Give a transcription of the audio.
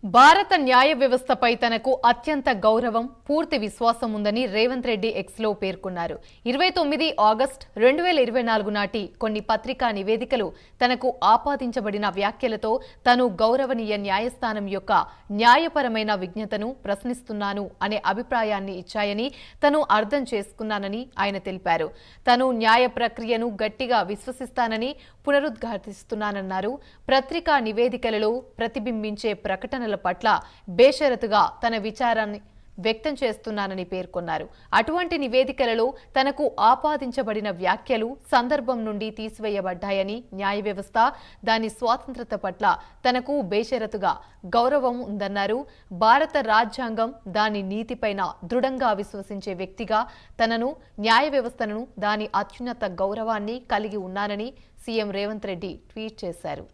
భారత న్యాయ వ్యవస్థపై తనకు అత్యంత గౌరవం, పూర్తి విశ్వాసం ఉందని రేవంత్ రెడ్డి ఎక్స్లో పేర్కొన్నారు. 29 ఆగస్టు 2024 నాటి కొన్ని పత్రికా నివేదికలు తనకు ఆపాదించబడిన వ్యాఖ్యలతో తాను గౌరవనీయ న్యాయస్థానం యొక్క న్యాయపరమైన విజ్ఞతను ప్రశ్నిస్తున్నాను అనే అభిప్రాయాన్ని ఇచ్చాయని తాను అర్థం చేసుకున్నానని ఆయన తెలిపారు. తాను న్యాయ ప్రక్రియను గట్టిగా విశ్వసిస్తానని పునరుద్ఘాటిస్తున్నానన్నారు. పత్రికా నివేదికలలో ప్రతిబింబించే ప్రకటనల పట్ల బేషరతుగా తన విచారాన్ని వ్యక్తం చేస్తున్నానని పేర్కొన్నారు. అటువంటి నివేదికలలో తనకు ఆపాదించబడిన వ్యాఖ్యలు సందర్భం నుండి తీసివేయబడ్డాయని, న్యాయ వ్యవస్థ దాని స్వాతంత్రత పట్ల తనకు బేషరతుగా గౌరవం ఉందన్నారు. భారత రాజ్యాంగం దాని నీతిపైన దృఢంగా విశ్వసించే వ్యక్తిగా తనను, న్యాయ వ్యవస్థను దాని అత్యున్నత గౌరవాన్ని కలిగి ఉన్నానని సీఎం రేవంత్ రెడ్డి ట్వీట్ చేశారు.